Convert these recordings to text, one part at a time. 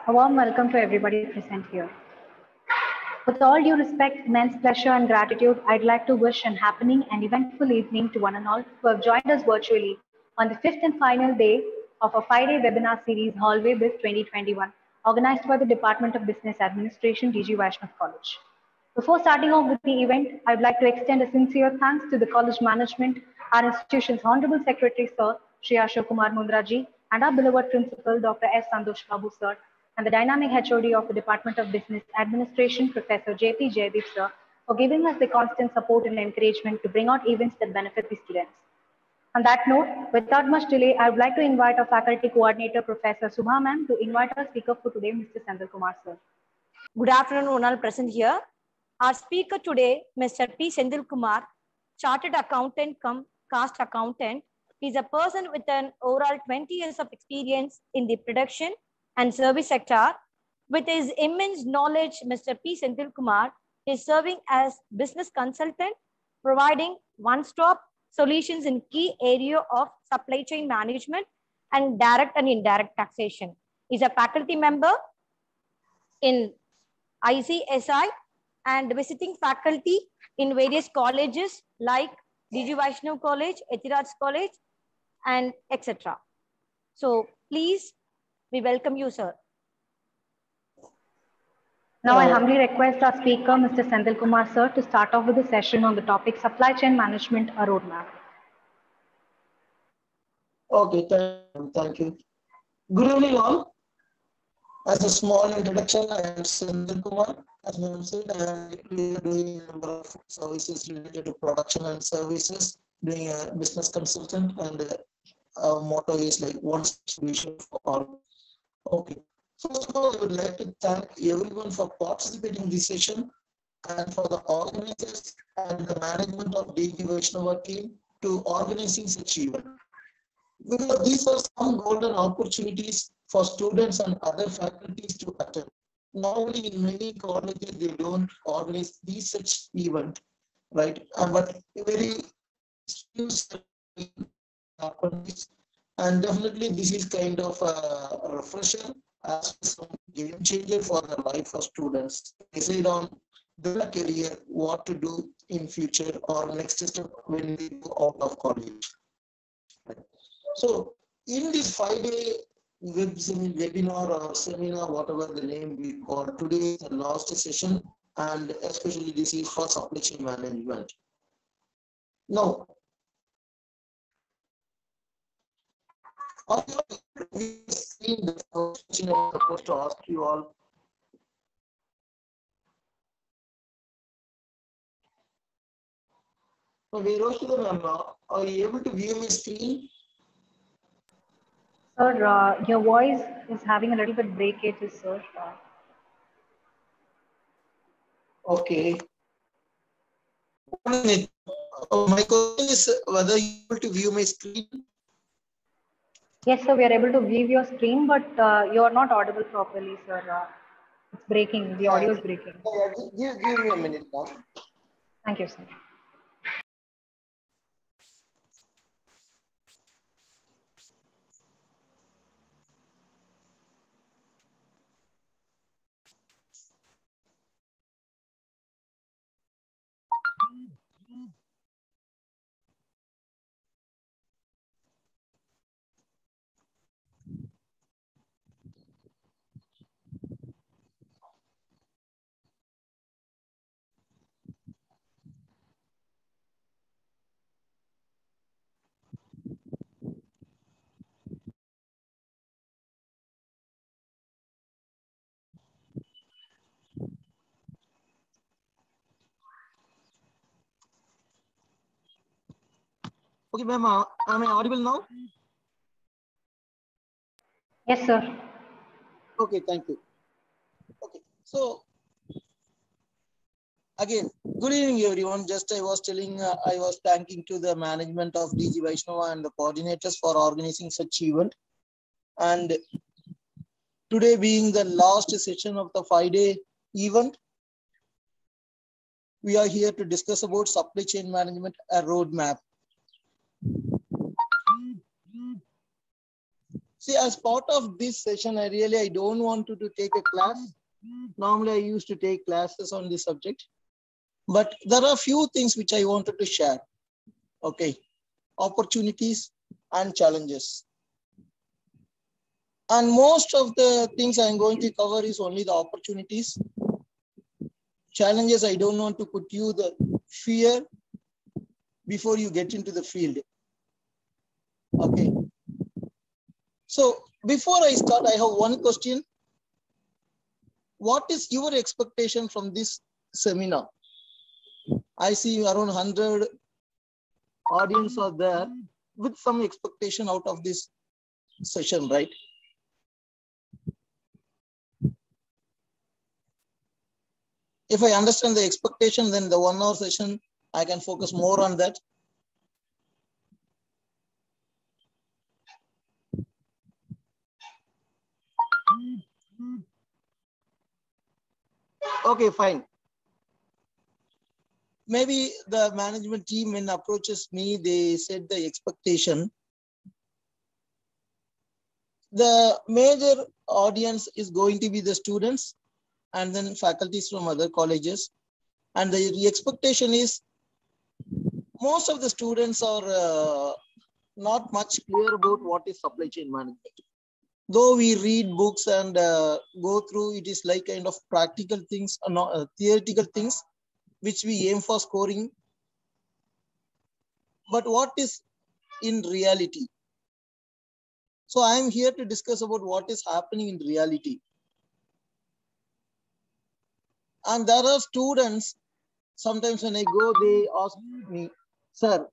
A warm welcome to everybody present here. With all due respect, immense pleasure and gratitude, I'd like to wish an happening and eventful evening to one and all who have joined us virtually on the fifth and final day of a 5-day webinar series, Hallway Biz 2021, organized by the Department of Business Administration, DG Vaishnav College. Before starting off with the event, I'd like to extend a sincere thanks to the college management, our institution's Honorable Secretary, Sir, Shri Ashok Kumar Mundraji, and our beloved Principal, Dr. S. Santosh Babu, Sir, and the dynamic HOD of the Department of Business Administration, Professor J.P. Jaydeep, Sir, for giving us the constant support and encouragement to bring out events that benefit the students. On that note, without much delay, I would like to invite our faculty coordinator, Professor Subha Ma'am, to invite our speaker for today, Mr. Senthil Kumar, Sir. Good afternoon, all present here. Our speaker today, Mr. P. Senthil Kumar, Chartered Accountant cum Cost Accountant, is a person with an overall 20 years of experience in the production and service sector. With his immense knowledge, Mr. P. Senthil Kumar is serving as business consultant, providing one-stop solutions in key area of supply chain management and direct and indirect taxation. He's a faculty member in ICSI and visiting faculty in various colleges like DG Vaishnav College, Ethiraj College, and etc. So please, we welcome you, sir. Now I humbly request our speaker, Mr. Senthil Kumar, Sir, to start off with the session on the topic Supply Chain Management, a Roadmap. Okay, thank you. Good evening all. As a small introduction, I am Senthil Kumar. As I said, I am doing a number of services related to production and services, doing a business consultant, and our motto is like one solution for all. Okay. First of all, I would like to thank everyone for participating in this session and for the organizers and the management of DG Vaishnava team to organizing such event. Because these are some golden opportunities for students and other faculties to attend. Normally, in many colleges, they don't organize these such event, right? But very few happens, and definitely this is kind of a refresher as some game changer for the life of students. Decide on their career, what to do in future or next step when they go out of college. So in this 5-day webinar or seminar, whatever the name we call, today is the last session, and especially this is for supply chain management. Now, we see the question I'm supposed to ask you all. So, Viroshida ma'am, are you able to view my screen? Sir, your voice is having a little bit breakage, sir. Okay. 1 minute. My question is whether you are able to view my screen. Yes, sir, we are able to view your screen, but you are not audible properly, sir. It's breaking. The audio is breaking. Give me a minute now. Thank you, sir. Okay, ma'am, am I audible now? Yes, sir. Okay, thank you. Okay, so again, good evening, everyone. Just I was telling, I was thanking to the management of DG Vaishnava and the coordinators for organizing such event. And today being the last session of the 5-day event, we are here to discuss about supply chain management, a roadmap. See, as part of this session, I don't want to take a class. Normally, I used to take classes on this subject, but there are a few things which I wanted to share. Okay, opportunities and challenges. And most of the things I'm going to cover is only the opportunities. Challenges, I don't want to put you the fear before you get into the field. Okay. So before I start, I have one question. What is your expectation from this seminar? I see around 100 audience are there with some expectation out of this session, right? If I understand the expectation, then the 1 hour session, I can focus more on that. Okay, fine. Maybe the management team, when approaches me, they said the expectation. The major audience is going to be the students and then faculties from other colleges. And the expectation is most of the students are not much clear about what is supply chain management. Though we read books and go through, it is like kind of practical things, theoretical things, which we aim for scoring. But what is in reality? So I am here to discuss about what is happening in reality. And there are students, sometimes when I go, they ask me, sir,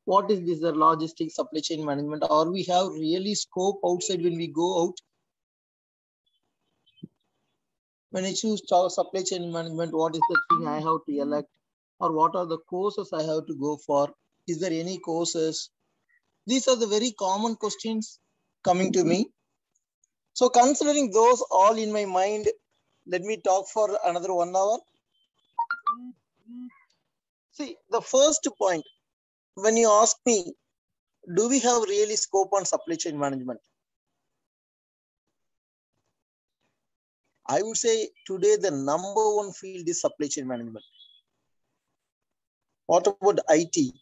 what is this, the logistics, supply chain management? Or we have really scope outside when we go out? When I choose supply chain management, what is the thing I have to elect? Or what are the courses I have to go for? Is there any courses? These are the very common questions coming to me. So considering those all in my mind, let me talk for another 1 hour. See, the first point, when you ask me, do we have really scope on supply chain management? I would say today the number one field is supply chain management. What about IT?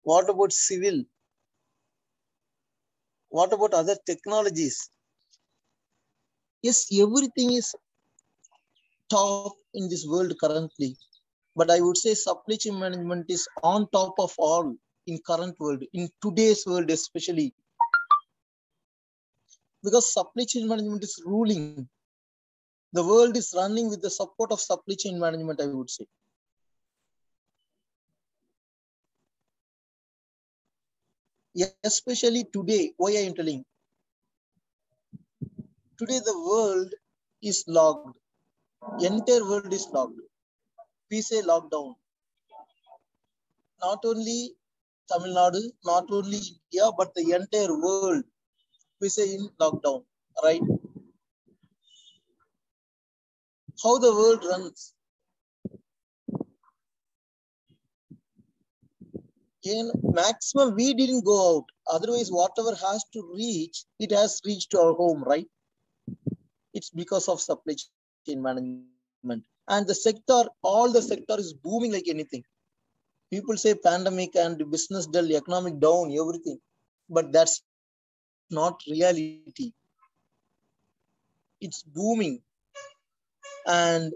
What about civil? What about other technologies? Yes, everything is top in this world currently. But I would say supply chain management is on top of all in current world, in today's world especially. Because supply chain management is ruling. The world is running with the support of supply chain management, I would say. Especially today, why I am telling? Today the world is locked. The entire world is locked. We say lockdown. Not only Tamil Nadu, not only India, but the entire world, we say in lockdown, right? How the world runs. In maximum, we didn't go out. Otherwise, whatever has to reach, it has reached our home, right? It's because of supply chain management. And the sector, all the sector is booming like anything. People say pandemic and business dull, economic down, everything. But that's not reality. It's booming. And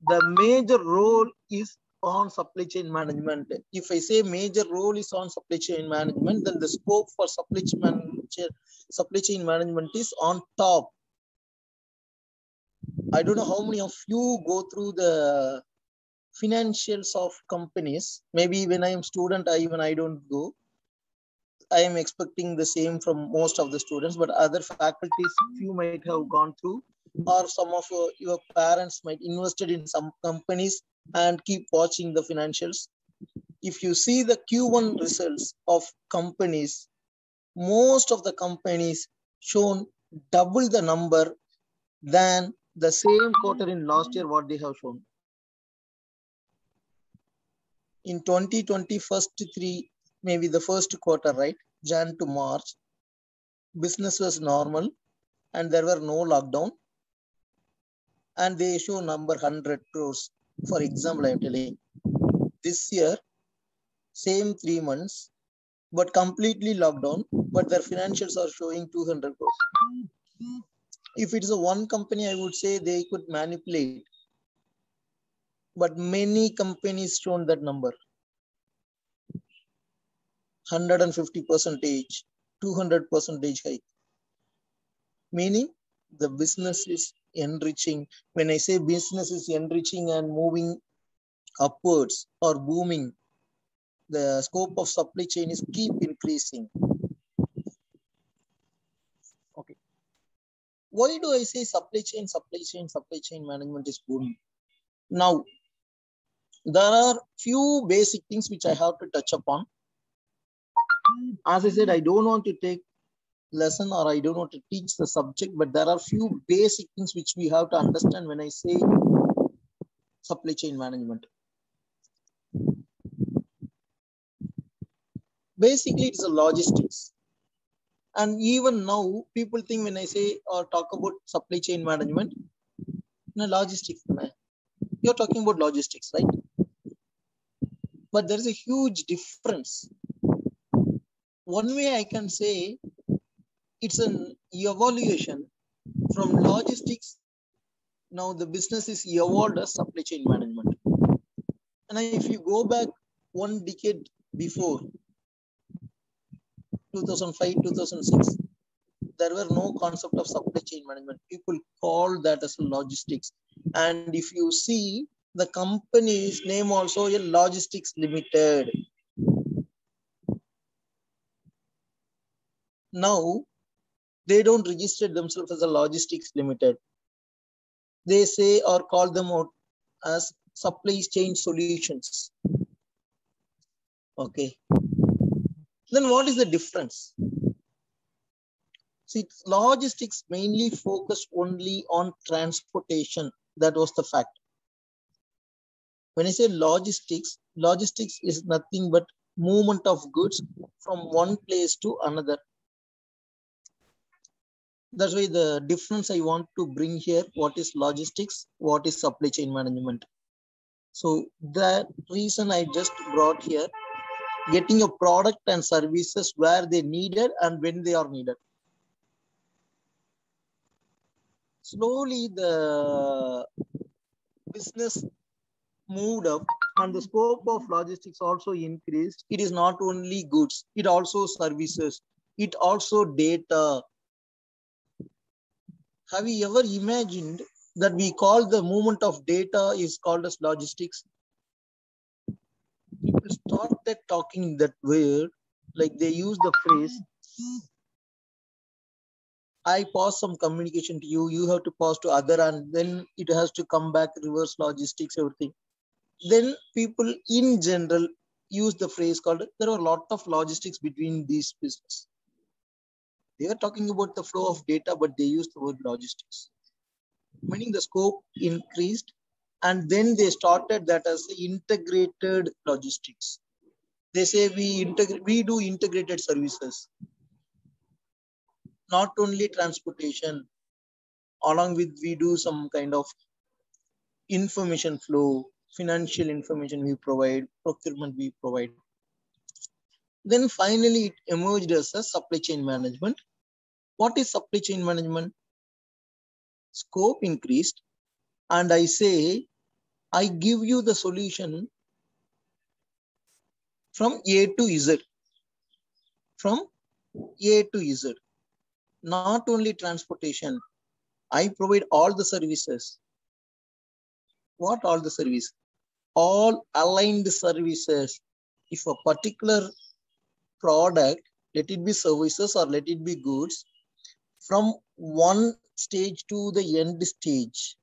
the major role is on supply chain management. If I say major role is on supply chain management, then the scope for supply chain management is on top. I don't know how many of you go through the financials of companies. Maybe when I am student, I don't go. I am expecting the same from most of the students, but other faculties, few might have gone through, or some of your parents might invested in some companies and keep watching the financials. If you see the Q1 results of companies, most of the companies shown double the number than the same quarter in last year, what they have shown. In 2020, maybe the first quarter, right? Jan to March, business was normal and there were no lockdown. And they show number 100 crores. For example, I am telling this year, same 3 months, but completely locked down, but their financials are showing 200 crores. If it is a one company, I would say they could manipulate, but many companies shown that number. 150%, 200% hike. Meaning the business is enriching. When I say business is enriching and moving upwards or booming, the scope of supply chain is keep increasing. Okay. Why do I say supply chain management is booming? Now, there are few basic things which I have to touch upon. As I said, I don't want to take lesson or I don't want to teach the subject, but there are few basic things which we have to understand when I say supply chain management. Basically, it's a logistics. And even now, people think when I say or talk about supply chain management, no, logistics, you're talking about logistics, right? But there is a huge difference. One way I can say it's an evaluation from logistics. Now the business is evolved as supply chain management. And if you go back one decade before, 2005, 2006, there were no concept of supply chain management. People called that as logistics. And if you see the company's name also, a Logistics Limited. Now, they don't register themselves as a Logistics Limited. They say or call them out as Supply Chain Solutions. Okay. Then what is the difference? See, logistics mainly focused only on transportation. That was the fact. When I say logistics, logistics is nothing but movement of goods from one place to another. That's why the difference I want to bring here, what is logistics, what is supply chain management. So that reason I just brought here, getting a product and services where they needed and when they are needed. Slowly the business moved up and the scope of logistics also increased. It is not only goods, it also services, it also data. Have you ever imagined that we call the movement of data is called as logistics? People started talking that word, like they use the phrase, I pass some communication to you, you have to pass to other, and then it has to come back, reverse logistics, everything. Then people in general use the phrase called, there are a lot of logistics between these businesses. They are talking about the flow of data, but they use the word logistics. Meaning the scope increased, and then they started that as integrated logistics. They say we do integrated services. Not only transportation, along with we do some kind of information flow, financial information we provide, procurement we provide. Then finally it emerged as a supply chain management. What is supply chain management? Scope increased, and I say, I give you the solution from A to Z. From A to Z. Not only transportation, I provide all the services. What all the services? All aligned services. If a particular product, let it be services or let it be goods, from one stage to the end stage,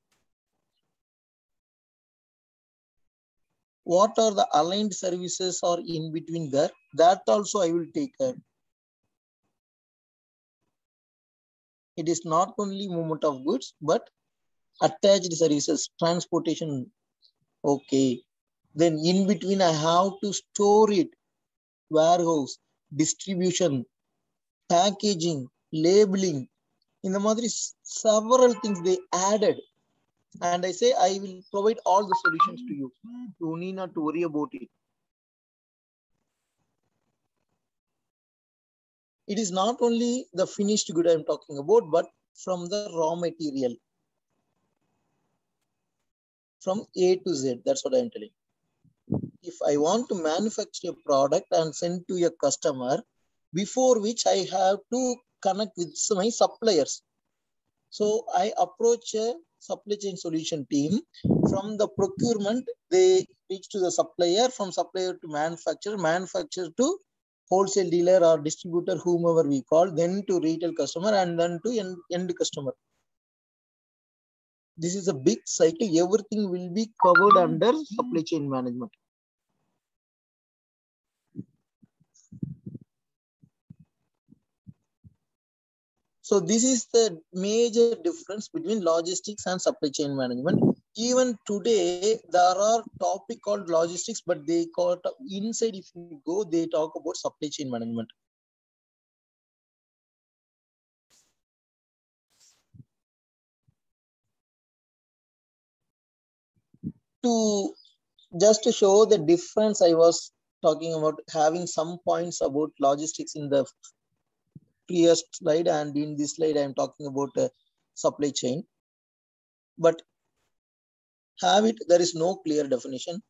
what are the aligned services or in between there? That also I will take care. It is not only movement of goods, but attached services, transportation. Okay. Then in between, I have to store it, warehouse. distribution, packaging, labeling, in the madri several things they added. And I say, I will provide all the solutions to you. You need not to worry about it. It is not only the finished good I'm talking about, but from the raw material, from A to Z. That's what I'm telling. If I want to manufacture a product and send to a customer, before which I have to connect with my suppliers. So I approach a supply chain solution team. From the procurement, they reach to the supplier, from supplier to manufacturer, manufacturer to wholesale dealer or distributor, whomever we call, then to retail customer, and then to end customer. This is a big cycle. Everything will be covered under supply chain management. So this is the major difference between logistics and supply chain management. Even today, there are topic called logistics, but they call it inside. If you go, they talk about supply chain management. Just to show the difference, I was talking about having some points about logistics in the previous slide, and in this slide, I am talking about supply chain. But there is no clear definition,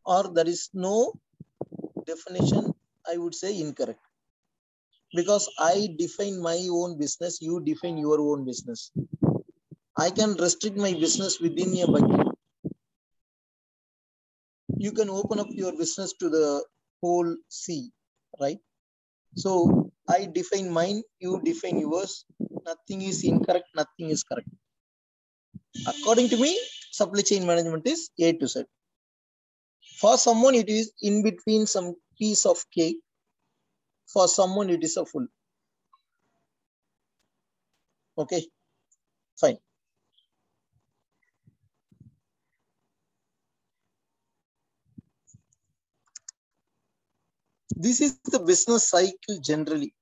or there is no definition, I would say incorrect. Because I define my own business, you define your own business. I can restrict my business within a bucket. You can open up your business to the whole sea, right? So I define mine, you define yours. Nothing is incorrect, nothing is correct. According to me, supply chain management is A to Z. For someone, it is in between some piece of cake. For someone, it is a full. Okay, fine. This is the business cycle generally.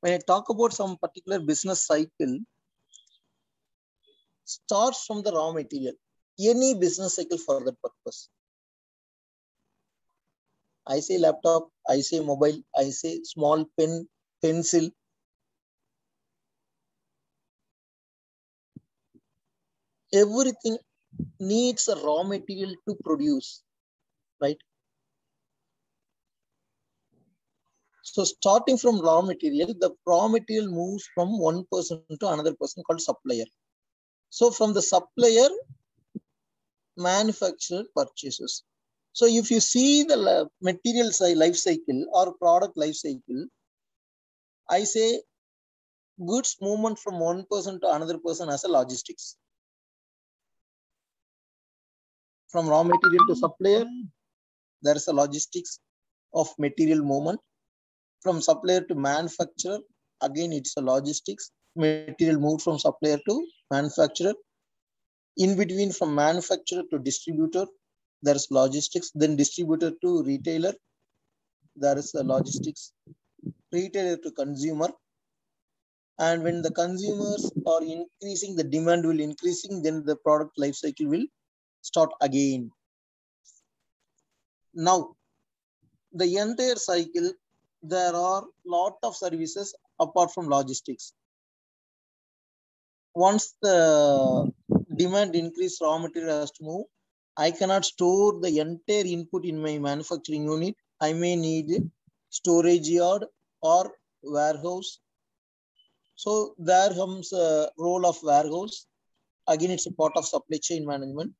When I talk about some particular business cycle, starts from the raw material. Any business cycle for that purpose. I say laptop, I say mobile, I say small pen, pencil. Everything needs a raw material to produce, right? So starting from raw material, the raw material moves from one person to another person called supplier. So from the supplier, manufacturer purchases. So if you see the material life cycle or product life cycle, I say goods movement from one person to another person as a logistics. From raw material to supplier, there is a logistics of material movement. From supplier to manufacturer, again it's a logistics. Material moved from supplier to manufacturer. In between, from manufacturer to distributor, there is logistics. Then distributor to retailer, there is a logistics. Retailer to consumer. And when the consumers are increasing, the demand will increasing, then the product life cycle will start again. Now, the entire cycle, there are lot of services apart from logistics. Once the demand increase, raw material has to move. I cannot store the entire input in my manufacturing unit. I may need storage yard or warehouse. So there comes a role of warehouse. Again, it's a part of supply chain management.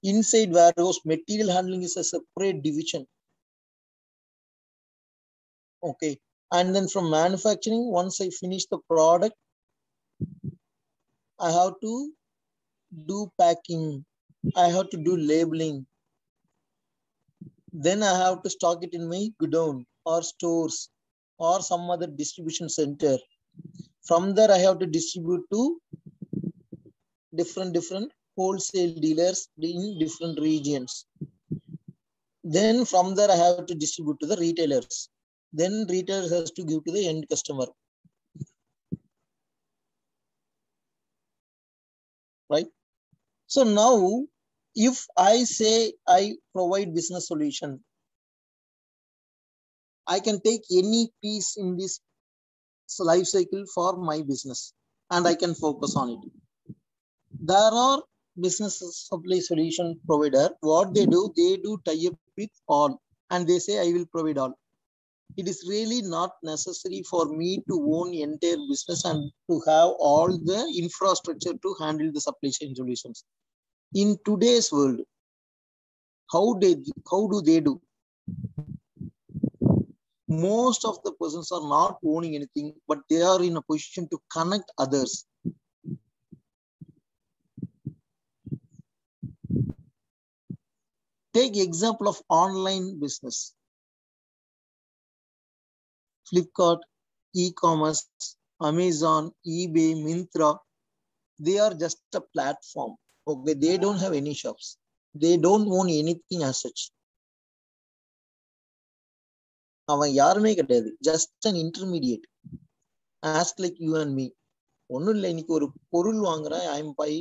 Inside warehouse, material handling is a separate division. Okay. And then from manufacturing, once I finish the product, I have to do packing. I have to do labeling. Then I have to stock it in my godown or stores or some other distribution center. From there, I have to distribute to different wholesale dealers in different regions. Then from there, I have to distribute to the retailers. Then retailers has to give to the end customer. Right? So now, if I say I provide business solution, I can take any piece in this life cycle for my business and I can focus on it. There are business supply solution provider. What they do tie up with all and they say I will provide all. It is really not necessary for me to own entire business and to have all the infrastructure to handle the supply chain solutions. In today's world, how do they do? Most of the persons are not owning anything, but they are in a position to connect others. Take example of online business. Flipkart, e-commerce, Amazon, eBay, Myntra, they are just a platform. Okay, they don't have any shops. They don't own anything as such. Just an intermediate. Ask like you and me. I'm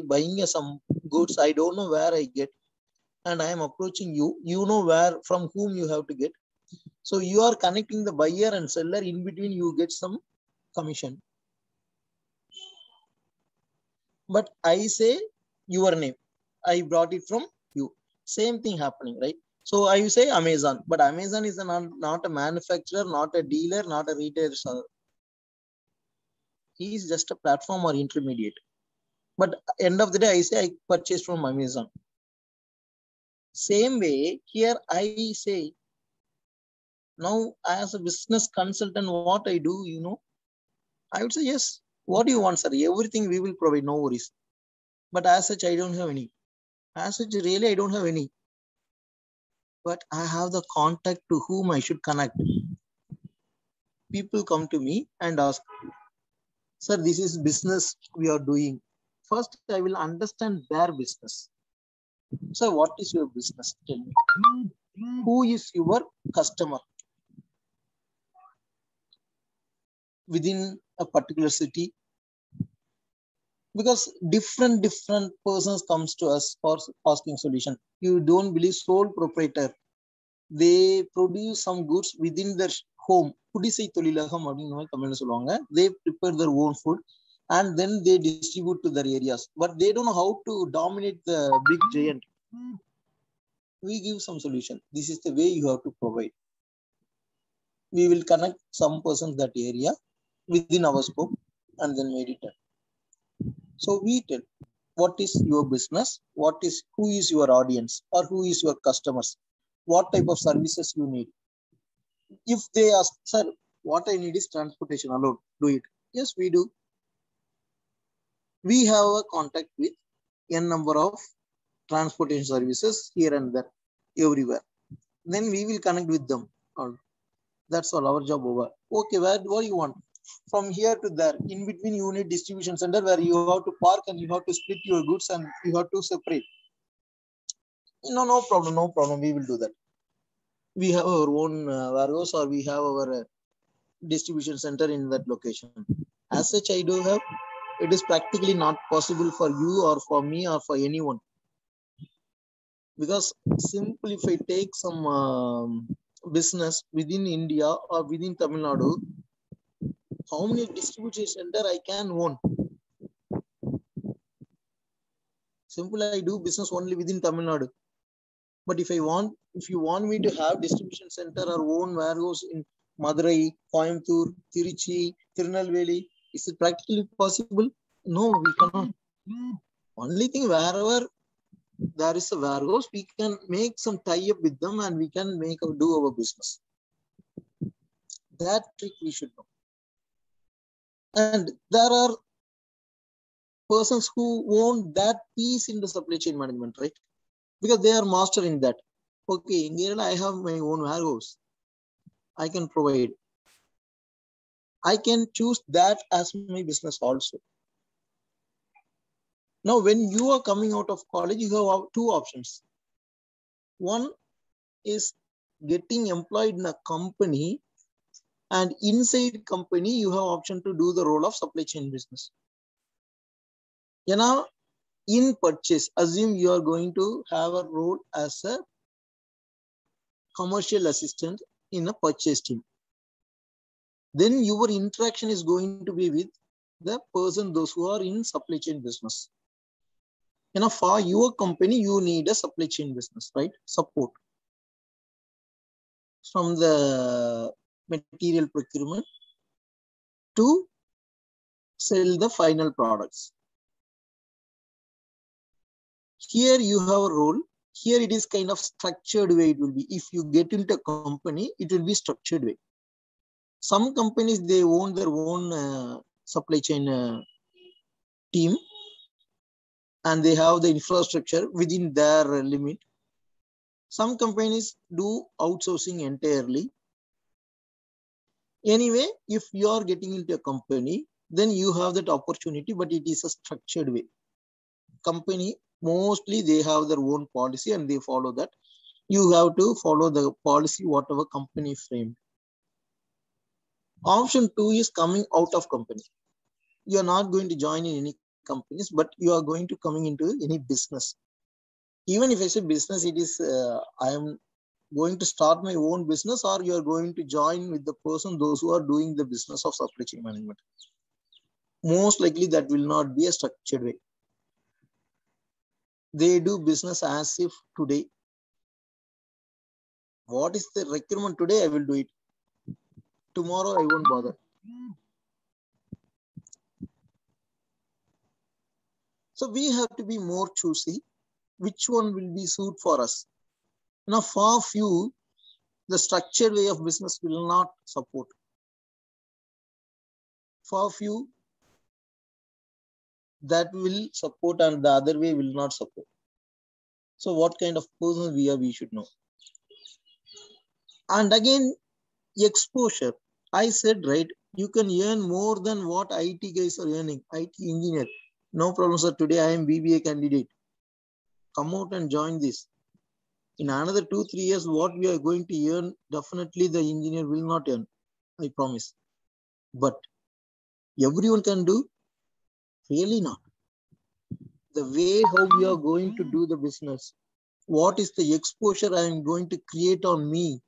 buying some goods. I don't know where I get. And I am approaching you. You know where, from whom you have to get. So you are connecting the buyer and seller. In between, you get some commission. But I say your name. I brought it from you. Same thing happening, right? So I say Amazon, but Amazon is not a manufacturer, not a dealer, not a retailer. He is just a platform or intermediate. But end of the day, I say I purchased from Amazon. Same way, here I say, now as a business consultant, what I do, I would say, yes, what do you want, sir? Everything we will provide, no worries. But as such, I don't have any. As such, really, I don't have any. But I have the contact to whom I should connect. People come to me and ask, sir, this is business we are doing. First, I will understand their business. Sir, what is your business? Tell me. Who is your customer? Within a particular city? Because different persons comes to us for asking solution. You don't believe sole proprietor. They produce some goods within their home. They prepare their own food and then they distribute to their areas. But they don't know how to dominate the big giant. We give some solution. This is the way you have to provide. We will connect some persons that area within our scope and then meditate. So we tell what is your business, who is your audience or who is your customers, what type of services you need. If they ask, sir, what I need is transportation alone, do it. Yes, we do. We have a contact with n number of transportation services here and there, everywhere. Then we will connect with them. That's all, our job over. Okay, what do you want? From here to there, in between you need distribution center where you have to park and you have to split your goods and you have to separate. No problem. We will do that. We have our own warehouse or we have our distribution center in that location. As such, I do have. It is practically not possible for you or for me or for anyone. Because simply if I take some business within India or within Tamil Nadu, how many distribution center I can own? Simply I do business only within Tamil Nadu. But if you want me to have distribution center or own warehouse in Madurai, Coimbatore, Tiruchi, Tirunelveli, is it practically possible? No, we cannot. Only thing, wherever there is a warehouse, we can make some tie-up with them and we can do our business. That trick we should know. And there are persons who own that piece in the supply chain management, right? Because they are master in that. Okay, in Kerala, I have my own warehouse. I can provide. I can choose that as my business also. Now, when you are coming out of college, you have two options. One, is getting employed in a company, and inside company, you have option to do the role of supply chain business. You know, in purchase, assume you are going to have a role as a commercial assistant in a purchase team. Then your interaction is going to be with the person, those who are in supply chain business. You know, for your company, you need a supply chain business, right? Support from the material procurement to sell the final products. Here you have a role. Here it is kind of structured way it will be. If you get into a company, it will be structured way. Some companies, they own their own supply chain team, and they have the infrastructure within their limit. Some companies do outsourcing entirely. Anyway, if you are getting into a company, then you have that opportunity, but it is a structured way. Company, mostly they have their own policy and they follow that. You have to follow the policy, whatever company framed. Option 2 is coming out of company. You are not going to join in any companies, but you are going to coming into any business. Even if I say business, it is, I am going to start my own business, or you are going to join with the person, those who are doing the business of supply chain management. Most likely that will not be a structured way. They do business as if today, what is the requirement today, I will do it. Tomorrow, I won't bother. So we have to be more choosy. Which one will be suit for us? Now, for few, the structured way of business will not support. For few, that will support, and the other way will not support. So what kind of person we are, we should know. And again, exposure. I said, right, you can earn more than what IT guys are earning. IT engineer. No problem, sir. Today I am BBA candidate. Come out and join this. In another 2-3 years, what we are going to earn, definitely the engineer will not earn. I promise. But everyone can do? Really not. The way how we are going to do the business, what is the exposure I am going to create on me,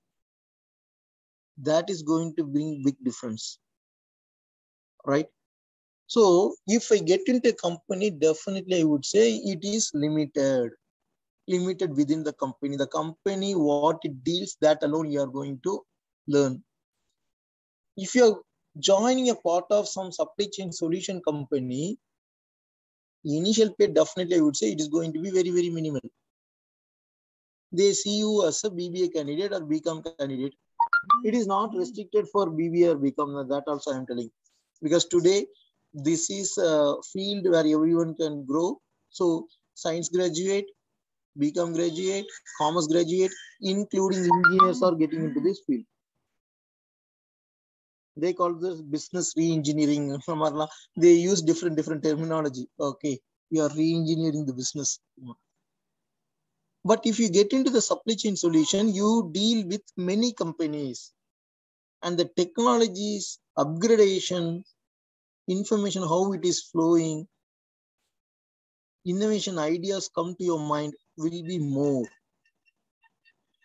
that is going to bring big difference, right? So if I get into a company, definitely I would say it is limited within the company. The company, what it deals, that alone you are going to learn. If you are joining a part of some supply chain solution company, initial pay, definitely I would say it is going to be very, very minimal. They see you as a BBA candidate or BCom candidate. It is not restricted for BBA or BCom, that also I am telling. Because today, this is a field where everyone can grow. So science graduate, BCom graduate, commerce graduate, including engineers are getting into this field. They call this business re-engineering. They use different terminology. Okay, you are re-engineering the business. But if you get into the supply chain solution, you deal with many companies, and the technologies, upgradation, information, how it is flowing, innovation ideas come to your mind will be more.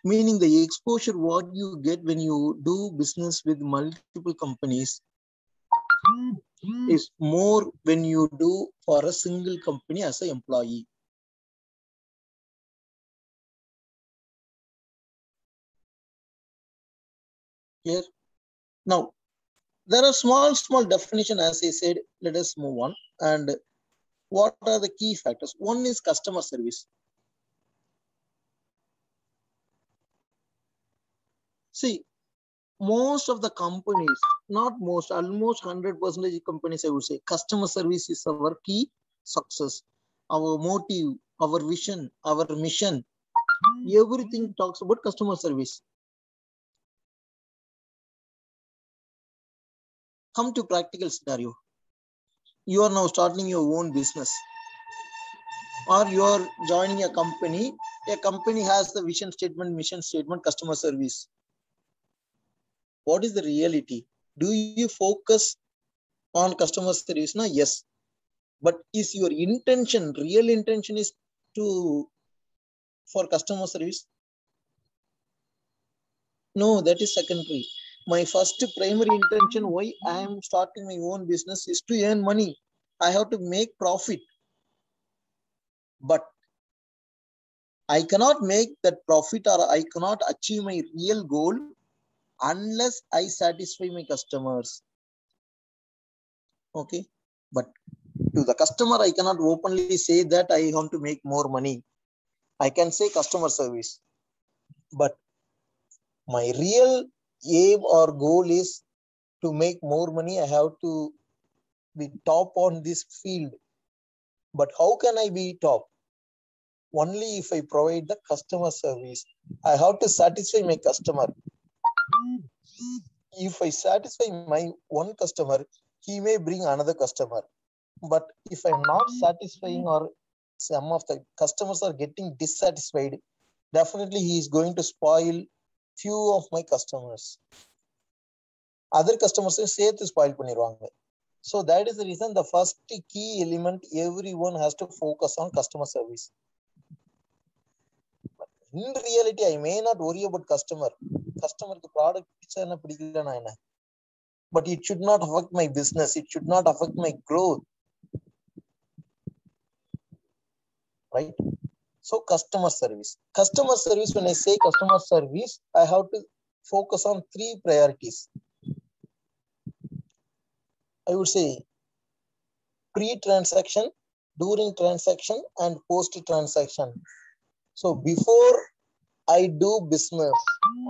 Meaning the exposure what you get when you do business with multiple companies is more when you do for a single company as an employee. Clear? Now, there are small definition, as I said. Let us move on. And what are the key factors? One is customer service. See, most of the companies, not most, almost 100% companies, I would say, customer service is our key success, our motive, our vision, our mission. Everything talks about customer service. Come to practical scenario. You are now starting your own business, or you are joining a company A company has the vision statement, mission statement, customer service. What is the reality? Do you focus on customer service? No, yes. But is your intention, real intention is for customer service? No, that is secondary. My first primary intention why I am starting my own business is to earn money. I have to make profit. But I cannot make that profit or I cannot achieve my real goal unless I satisfy my customers. Okay. But to the customer, I cannot openly say that I want to make more money. I can say customer service. But my real aim or goal is to make more money. I have to be top on this field. But how can I be top? Only if I provide the customer service. I have to satisfy my customer. If I satisfy my one customer, he may bring another customer. But if I'm not satisfying or some of the customers are getting dissatisfied, definitely he is going to spoil few of my customers. Other customers say to spoil பண்ணிடுவாங்க. So that is the reason the first key element everyone has to focus on customer service. But in reality, I may not worry about customer. Customer product but it should not affect my business. It should not affect my growth. Right? So customer service. Customer service, when I say customer service, I have to focus on 3 priorities. I would say pre-transaction, during transaction, and post-transaction. So before I do business,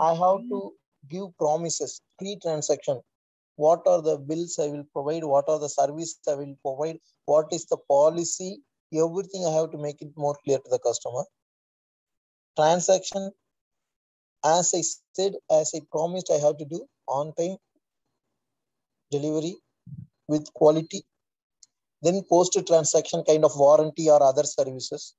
I have to give promises, pre-transaction. What are the bills I will provide? What are the services I will provide? What is the policy? Everything I have to make it more clear to the customer. Transaction, as I said, as I promised, I have to do on time delivery with quality. Then post-transaction kind of warranty or other services.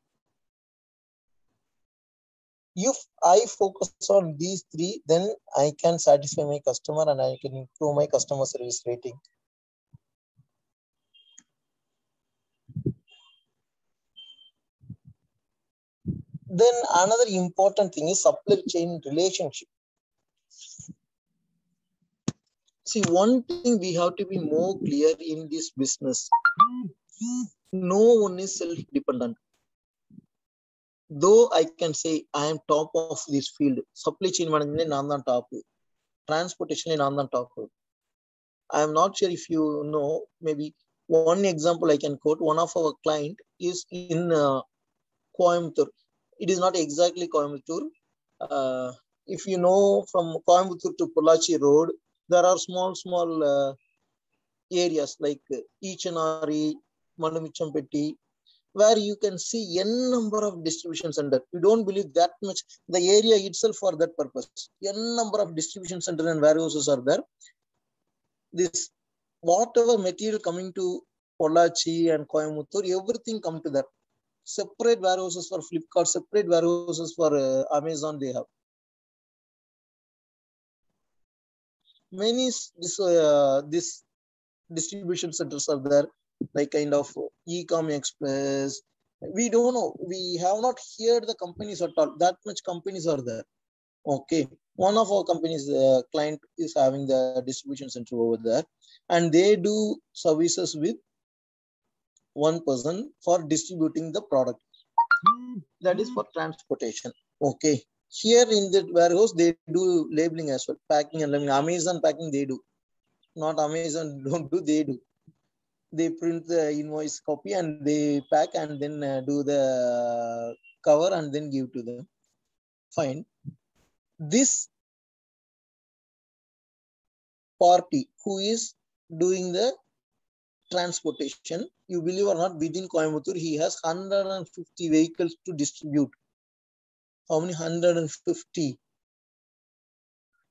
If I focus on these 3, then I can satisfy my customer and I can improve my customer service rating. Then another important thing is supply chain relationship. See, one thing we have to be more clear in this business. No one is self-dependent. Though I can say I am top of this field, supply chain management I am top, transportation I am top. I am not sure if you know, maybe one example I can quote. One of our client is in Coimbatore. It is not exactly Coimbatore. If you know, from Coimbatore to Pollachi Road, there are small areas like Ichanari, Mandamichampeti, where you can see n number of distribution centers. You don't believe that much. The area itself for that purpose. N number of distribution centers and warehouses are there. This whatever material coming to Pollachi and Coimbatore, everything come to that. Separate warehouses for Flipkart, separate warehouses for Amazon they have. Many this distribution centers are there, like kind of e-com express. We don't know. We have not heard the companies at all. That much companies are there. Okay. One of our companies, client is having the distribution center over there, and they do services with one person for distributing the product. That is for transportation. Okay. Here in the warehouse, they do labeling as well, packing and labeling. Amazon packing they do. Not Amazon don't do, they do. They print the invoice copy and they pack and then do the cover and then give to them. Fine. This party who is doing the transportation, you believe or not, within Coimbatore, he has 150 vehicles to distribute. How many? 150.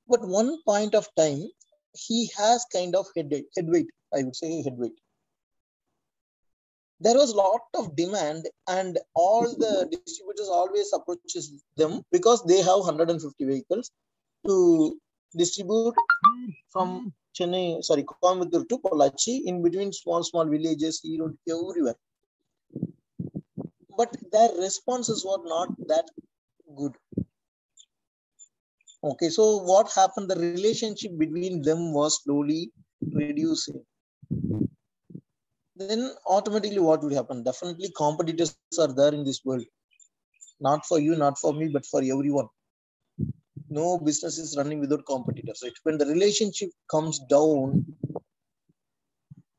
But one point of time, he has kind of headweight, I would say headweight. there was a lot of demand, and all the distributors always approaches them because they have 150 vehicles to distribute from Chennai, sorry, Coimbatore to Pollachi, in between small villages, everywhere. But their responses were not that good. Okay, so what happened? The relationship between them was slowly reducing. Then automatically what would happen? Definitely competitors are there in this world. Not for you, not for me, but for everyone. No business is running without competitors. Right? When the relationship comes down,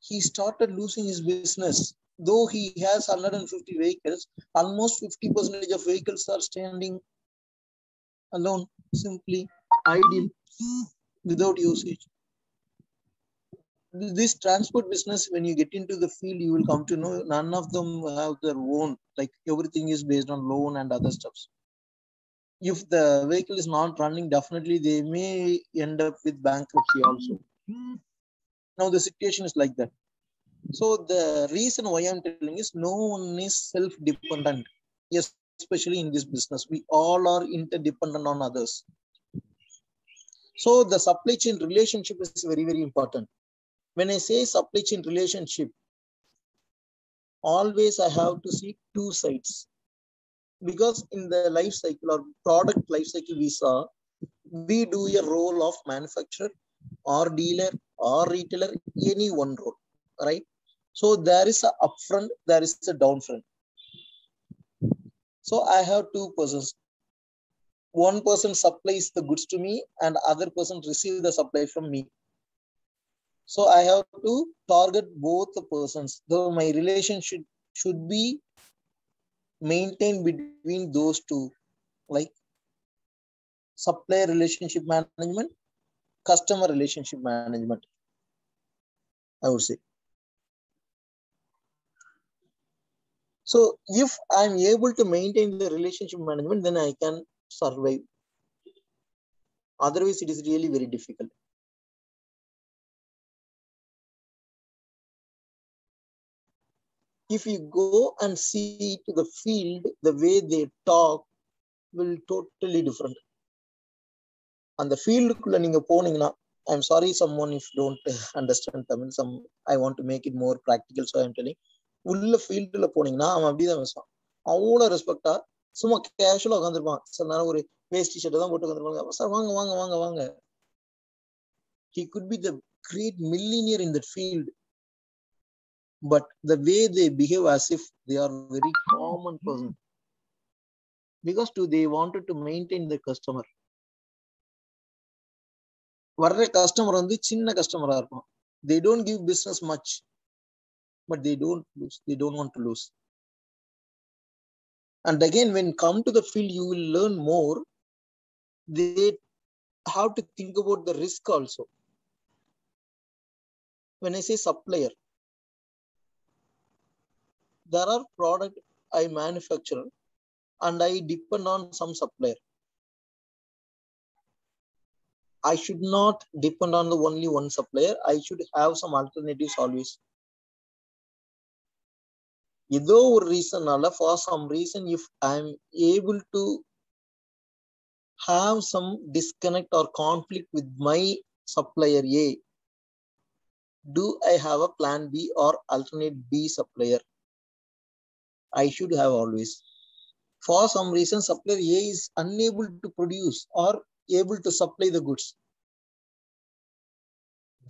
he started losing his business. Though he has 150 vehicles, almost 50% of vehicles are standing alone, simply idle, without usage. This transport business, when you get into the field, you will come to know none of them have their own, like everything is based on loan and other stuffs. If the vehicle is not running, definitely they may end up with bankruptcy also. Now the situation is like that. So the reason why I'm telling is no one is self-dependent. Yes, especially in this business, we all are interdependent on others. So the supply chain relationship is very, very important. When I say supply chain relationship, always I have to see two sides. Because in the life cycle or product life cycle we saw, we do a role of manufacturer or dealer or retailer, any one role, right? So there is a upfront, there is a downfront. So I have two persons. One person supplies the goods to me and other person receives the supply from me. So I have to target both the persons. Though my relationship should be maintained between those two, like supplier relationship management, customer relationship management, I would say. So if I'm able to maintain the relationship management, then I can survive. Otherwise, it is really very difficult. If you go and see to the field, the way they talk will totally different. And the field, I'm sorry, someone if don't understand Tamil, I want to make it more practical, so I'm telling. உள்ள ஃபீல்டுல போனீங்கன்னா அவன் அப்படிதான் பேசுவான். அவ்வளோ ரெஸ்பெக்டா சும்மா கேஷுவலா உட்காந்துருப்பான். சில நேரம் ஒரு வேஸ்டி ஷர்ட் தான் போட்டு உட்காந்துருப்பாங்க. சார் வாங்க வாங்க வாங்க வாங்க. He could be the great millionaire in that field, but the way they behave as if they are very common person, because they wanted to maintain the customer. வர்ற கஸ்டமர் வந்து சின்ன கஸ்டமரா இருக்கும். They don't give business much, but they don't lose. They don't want to lose. And again, when come to the field, you will learn more. They have to think about the risk also. When I say supplier, there are products I manufacture and I depend on some supplier. I should not depend on the only one supplier. I should have some alternatives always. Either or reason, for some reason, if I'm able to have some disconnect or conflict with my supplier A, do I have a plan B or alternate B supplier? I should have always. For some reason, supplier A is unable to produce or able to supply the goods.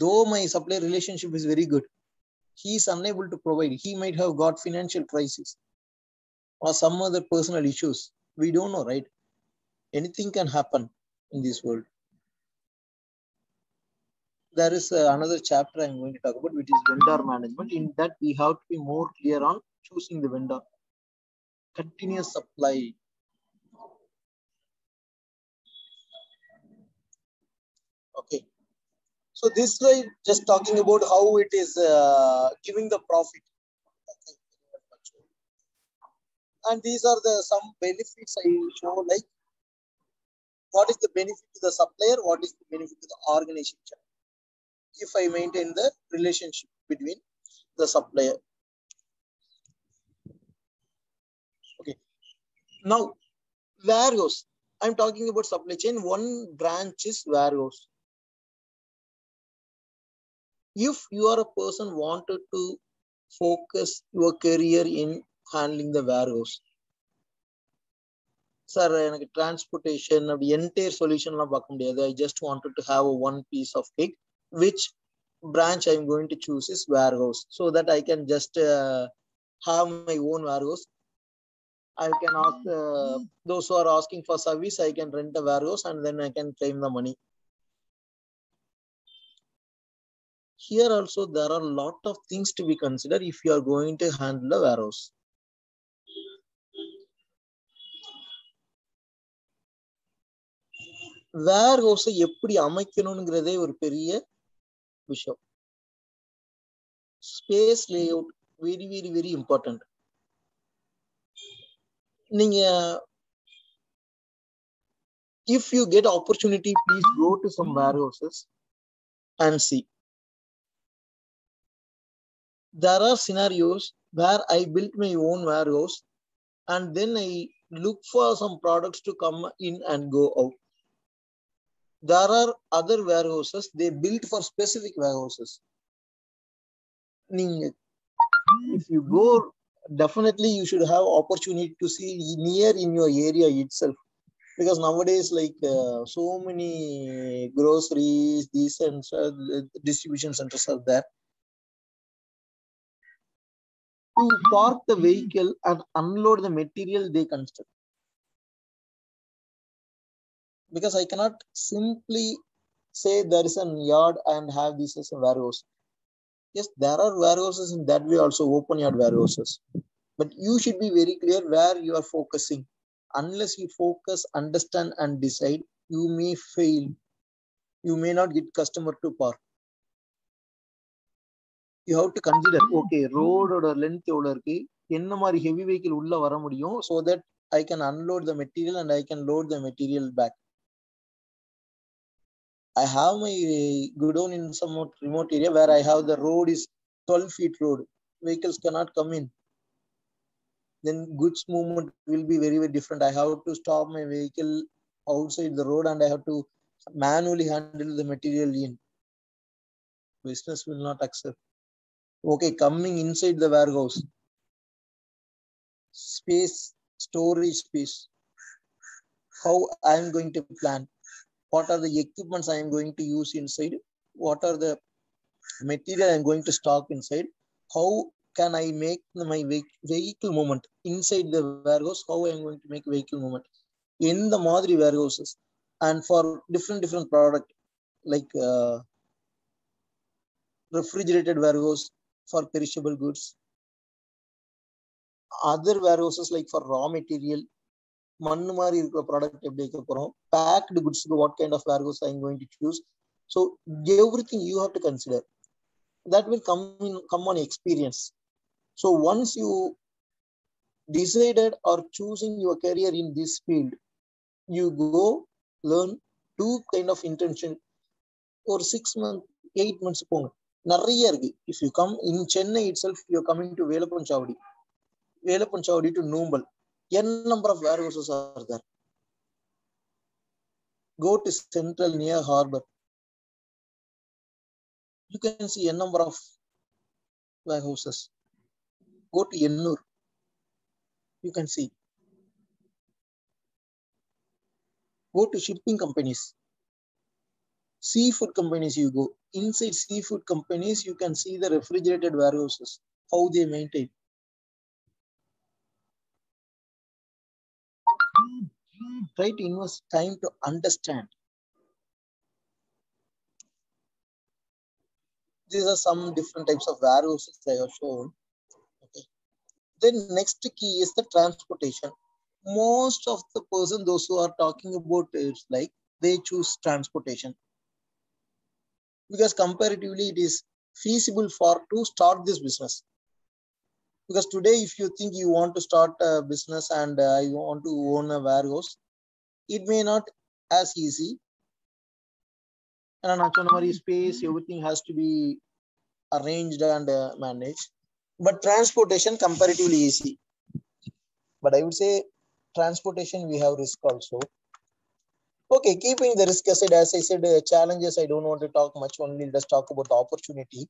Though my supplier relationship is very good, he is unable to provide. He might have got financial crisis or some other personal issues. We don't know, right? Anything can happen in this world. There is another chapter I'm going to talk about, which is vendor management. In that, we have to be more clear on choosing the vendor. Continuous supply. Okay. So this slide just talking about how it is giving the profit. Okay. And these are the some benefits I show, like what is the benefit to the supplier, what is the benefit to the organization if I maintain the relationship between the supplier. Now, warehouse. I'm talking about supply chain. One branch is warehouse. If you are a person wanted to focus your career in handling the warehouse, sir, எனக்கு transportation அப்படி entire solution எல்லாம் பார்க்க முடியாது. I just wanted to have a one piece of cake. Which branch I'm going to choose is warehouse, so that I can just have my own warehouse. I can ask those who are asking for service, I can rent a warehouse and then I can claim the money. Here also there are a lot of things to be considered if you are going to handle a warehouse. Warehouse எப்படி அமைக்கணும்ங்கிறதே ஒரு பெரிய விஷயம். Space layout very important. நீங்க if you get opportunity, please go to some warehouses and see. There are scenarios where I built my own warehouse and then I look for some products to come in and go out. There are other warehouses they built for specific warehouses. If you go, definitely you should have opportunity to see near in your area itself, because nowadays like so many groceries, these and distribution centers are there. To park the vehicle and unload the material they construct, because I cannot simply say there is a yard and have this as a warehouse. Yes, there are warehouses in that way also, open yard warehouses, but you should be very clear where you are focusing. Unless you focus, understand and decide, you may fail. You may not get customer to park. You have to consider, okay, road or length எவ்வளவு இருக்கு, என்ன மாதிரி heavy vehicle உள்ள வர முடியும், so that I can unload the material and I can load the material back. I have my godown in some remote area where I have the road is 12 feet road. Vehicles cannot come in. Then goods movement will be very different. I have to stop my vehicle outside the road and I have to manually handle the material in. Business will not accept. Okay, coming inside the warehouse, space, storage space, how I am going to plan, what are the equipments I am going to use inside, what are the material I am going to stock inside, how can I make my vehicle movement inside the warehouse, how I am going to make vehicle movement in the Madri warehouses, and for different product like refrigerated warehouse for perishable goods, other warehouses like for raw material, மண்ணு மாதிரி இருக்கிற product எப்படி வைக்க போறோம், packed goods, what kind of warehouse I am going to choose. So everything you have to consider. That will come on experience. So once you decided or choosing your career in this field, you go learn two kind of intention or 6 months, 8 months போங்க. நிறைய இருக்கு. If you come in Chennai itself, you are coming to Velapanchavadi to Numbal, n number of warehouses are there. Go to Central near Harbor, you can see n number of warehouses. Go to Ennur, you can see. Go to shipping companies, seafood companies. You go inside seafood companies, you can see the refrigerated warehouses, how they maintain. Try to invest time to understand. These are some different types of warehouses I have shown. Okay. Then next key is the transportation. Most of the person, those who are talking about it, like they choose transportation because comparatively it is feasible for to start this business. Because today, if you think you want to start a business and you want to own a warehouse, it may not as easy. And space, everything has to be arranged and managed. But transportation comparatively easy. But I would say transportation, we have risk also. Okay, keeping the risk aside, as I said, challenges, I don't want to talk much, only let's talk about the opportunity.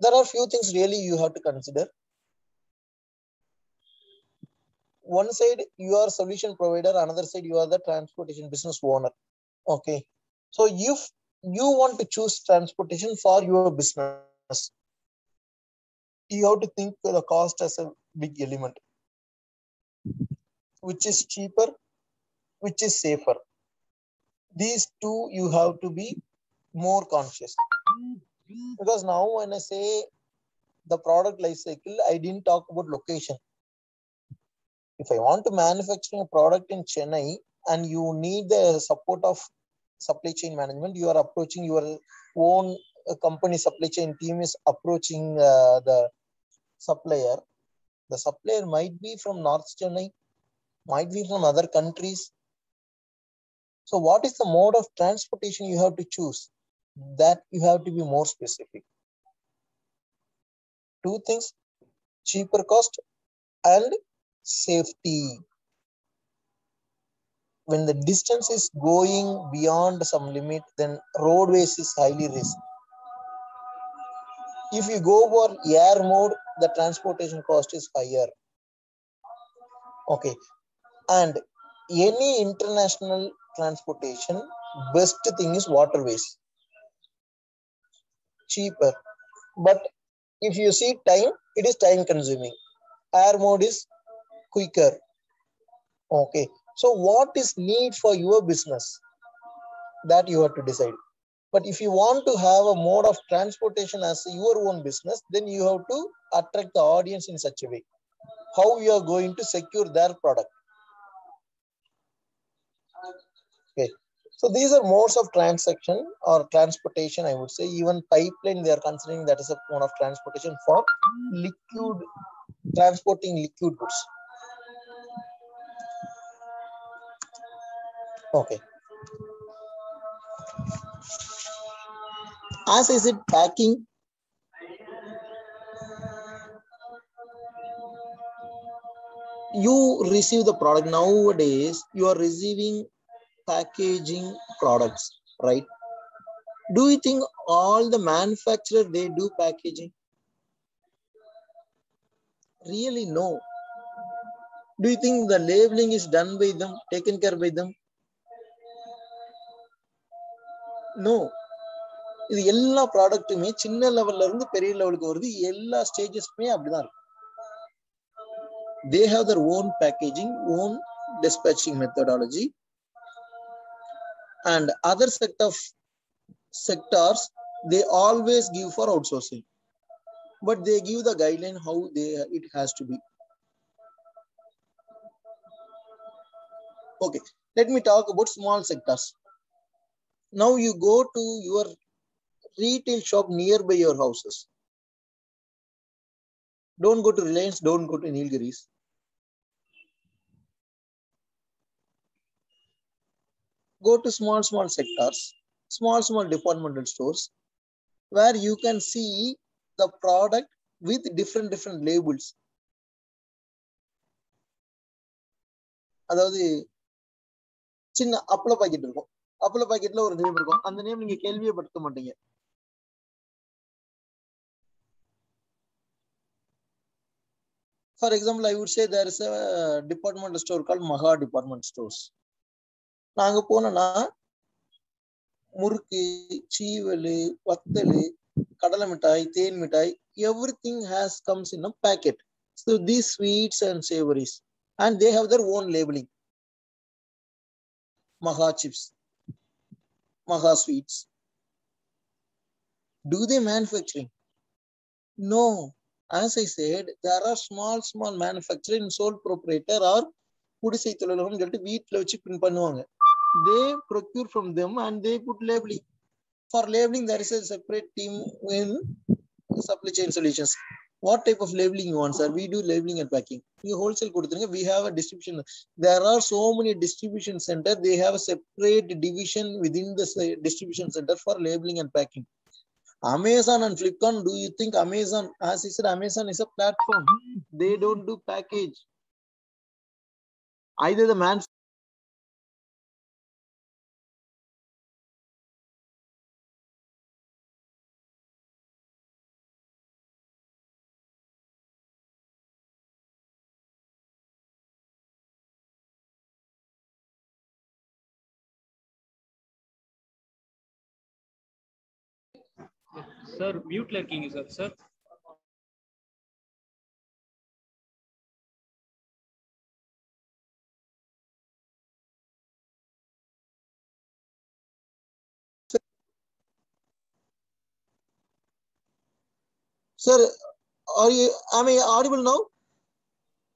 There are few things really you have to consider. One side, you are solution provider, another side, you are the transportation business owner. Okay. So if you want to choose transportation for your business, you have to think the cost as a big element. Which is cheaper, which is safer. These two you have to be more conscious. Because now when I say the product life cycle, I didn't talk about location. If I want to manufacture a product in Chennai and you need the support of supply chain management, you are approaching your own company supply chain team is approaching the supplier. The supplier might be from North Chennai, might be from other countries. So what is the mode of transportation you have to choose? That you have to be more specific. Two things, cheaper cost and safety. When the distance is going beyond some limit, then roadways is highly risk. If you go for air mode, the transportation cost is higher. Okay. And any international transportation, best thing is waterways. Cheaper. But if you see time, it is time consuming. Air mode is quicker. Okay. So what is need for your business? That you have to decide. But if you want to have a mode of transportation as your own business, then you have to attract the audience in such a way. How you are going to secure their product. Okay. So these are modes of transaction or transportation, I would say. Even pipeline, they are considering that as a mode of transportation for liquid, transporting liquid goods. Okay. As I said, packing. You receive the product. Nowadays, you are receiving packaging products, right? Do you think all the manufacturers, they do packaging? Really, no. Do you think the labeling is done by them, taken care by them? No. இது எல்லா ப்ராடக்ட்டுமே சின்ன லெவல்ல இருந்து பெரிய லெவலுக்கு வருது. எல்லா ஸ்டேஜஸ்மே அப்படிதான் இருக்கு. They have their own packaging, own dispatching methodology, and other set of sectors they always give for outsourcing, but they give the guideline how it has to be. Okay, let me talk about small sectors. Now you go to your retail shop nearby your houses. Don't go to Reliance, don't go to Nilgiris. Go to small sectors, small departmental stores, where you can see the product with different labels. அதாவது சின்ன அப்பள packet இருக்கும். அப்பள பாக்கெட்ல ஒரு name இருக்கும். அந்த name நீங்க கேள்வியே படுத்த மாட்டீங்க. For example, I would say there is a department store called Maha Department Stores. நாங்க போனோம்னா முறுக்கு, சீவலு, வத்தலு, கடலை மிட்டாய், தேன் மிட்டாய், everything comes in a packet. So these sweets and savories, and they have their own labeling. Maha chips, Maha sweets. Do they manufacturing? No. As I said, there are small manufacturing, sole proprietor or குடிசை தொழிலகம் சொல்லிட்டு வீட்டுல வச்சு print பண்ணுவாங்க. They procure from them and they put labeling. For labeling, there is a separate team in supply chain solutions. What type of labeling you want, sir? We do labeling and packing. You wholesale கொடுத்துருங்க. We have a distribution. There are so many distribution center. They have a separate division within the distribution center for labeling and packing. Amazon and Flipkart, do you think Amazon, as I said, Amazon is a platform. They don't do package. either the man Sir, mute lurking is sir. Sir, am I audible now?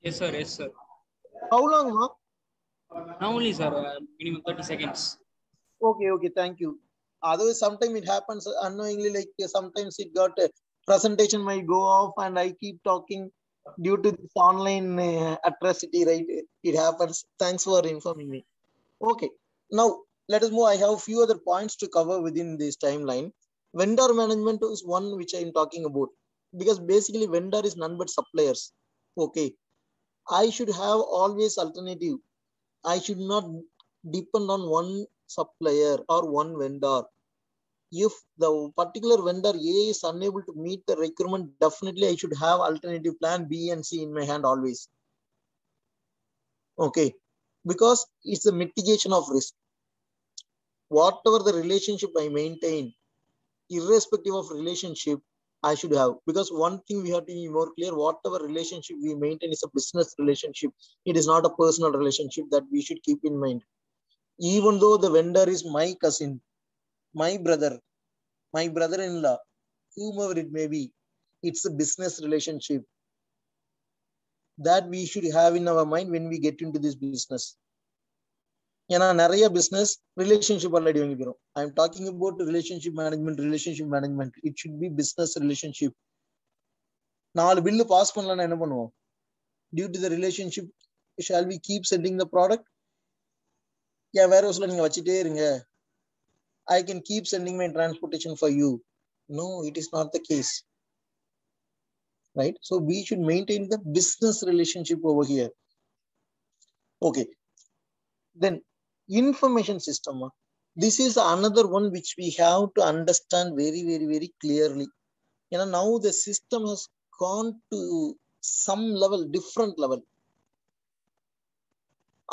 Yes, sir. Yes, sir. How long, ma? Now only, sir. Minimum 30 seconds. Okay, thank you. Otherwise, sometimes it happens unknowingly, like sometimes it got presentation might go off and I keep talking due to this online atrocity, right? It happens. Thanks for informing me. Okay, now let us move. I have a few other points to cover within this timeline. Vendor management is one which I am talking about, because basically vendor is none but suppliers. Okay, I should have always alternative. I should not depend on one supplier or one vendor. If the particular vendor A is unable to meet the requirement, definitely I should have alternative plan B and C in my hand always. Okay, because it's a mitigation of risk. Whatever the relationship I maintain, irrespective of relationship, I should have. Because one thing we have to be more clear, whatever relationship we maintain is a business relationship. It is not a personal relationship, that we should keep in mind. Even though the vendor is my cousin, my brother-in-law, whomever it may be, it's a business relationship that we should have in our mind when we get into this business. ஏன்னா நிறைய business relationship already வாங்கி போயிடும். I am talking about relationship management. It should be business relationship. 4 bill pass பண்ணலன்னா என்ன பண்ணுவோம்? Due to the relationship, shall we keep sending the product? Yeah, warehouse-ல நீங்க வச்சிட்டே இருங்க. I can keep sending my transportation for you. No, it is not the case. Right? So we should maintain the business relationship over here. Okay. Then information system. This is another one which we have to understand very clearly. You know, now the system has gone to some level, different level.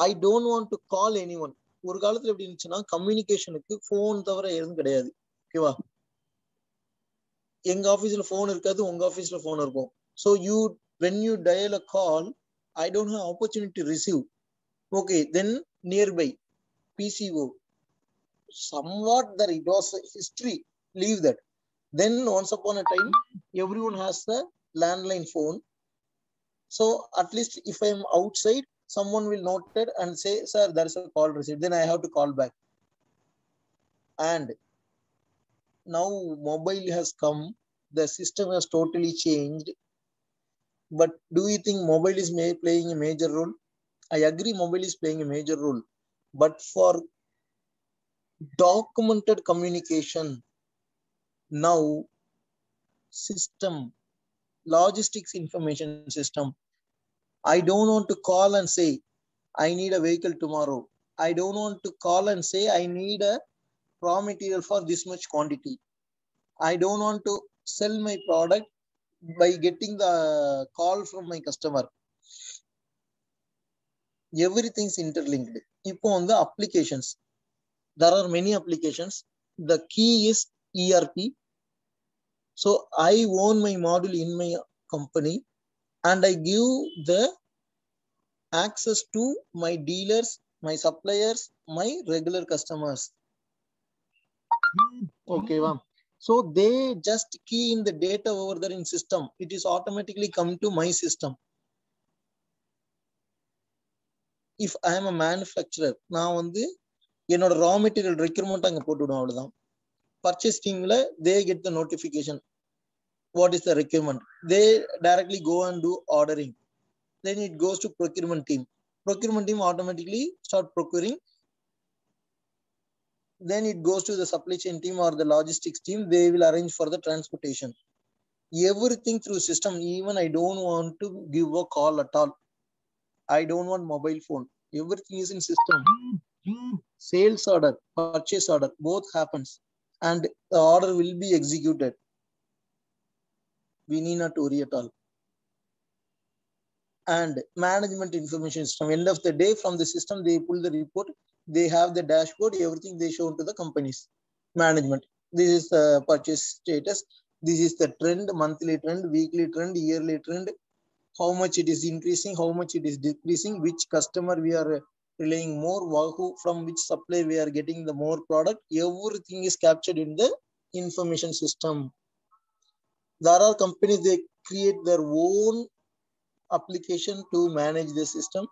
I don't want to call anyone. ஒரு காலத்துல எப்படி இருந்துச்சுன்னா கம்யூனிகேஷனுக்கு phone தவிர எதுவும் கிடையாது. ஓகேவா? எங்க ஆபீஸ்ல போன் இருக்காது, உங்க ஆபீஸ்ல போன் இருக்கும். So when you dial a call, I don't have opportunity to receive. Okay, then nearby PCO, somewhat that it was history. Leave that. Then once upon a time, everyone has a landline phone. So at least if I am outside, someone will note it and say, "Sir, there is a call received." Then I have to call back. And now mobile has come. The system has totally changed. But do you think mobile is playing a major role? I agree, mobile is playing a major role. But for documented communication, now system, logistics information system, I don't want to call and say, I need a vehicle tomorrow. I don't want to call and say, I need a raw material for this much quantity. I don't want to sell my product by getting the call from my customer. Everything's interlinked. இப்போ வந்து applications, there are many applications. The key is ERP. So I own my module in my company and I give the access to my dealers, my suppliers, my regular customers. Okay, wow. So they just key in the data over there in system. It is automatically come to my system. If I am a manufacturer, நான் வந்து என்னோட raw material requirement அங்க போட்டுடுவோம், அவ்வளவுதான். Purchase teamல they get the notification. What is the requirement? They directly go and do ordering. Then it goes to procurement team. Procurement team automatically start procuring. Then it goes to the supply chain team or the logistics team. They will arrange for the transportation. Everything through system. Even I don't want to give a call at all. I don't want mobile phone. Everything is in system. Sales order, purchase order, both happens, and the order will be executed. We need not to worry at all. And management information system. End of the day, from the system, they pull the report. They have the dashboard, everything they show to the companies. Management. This is the purchase status. This is the trend, monthly trend, weekly trend, yearly trend. How much it is increasing, how much it is decreasing, which customer we are relying more, who from which supplier we are getting the more product. Everything is captured in the information system. There are companies, they create their own application to manage the system.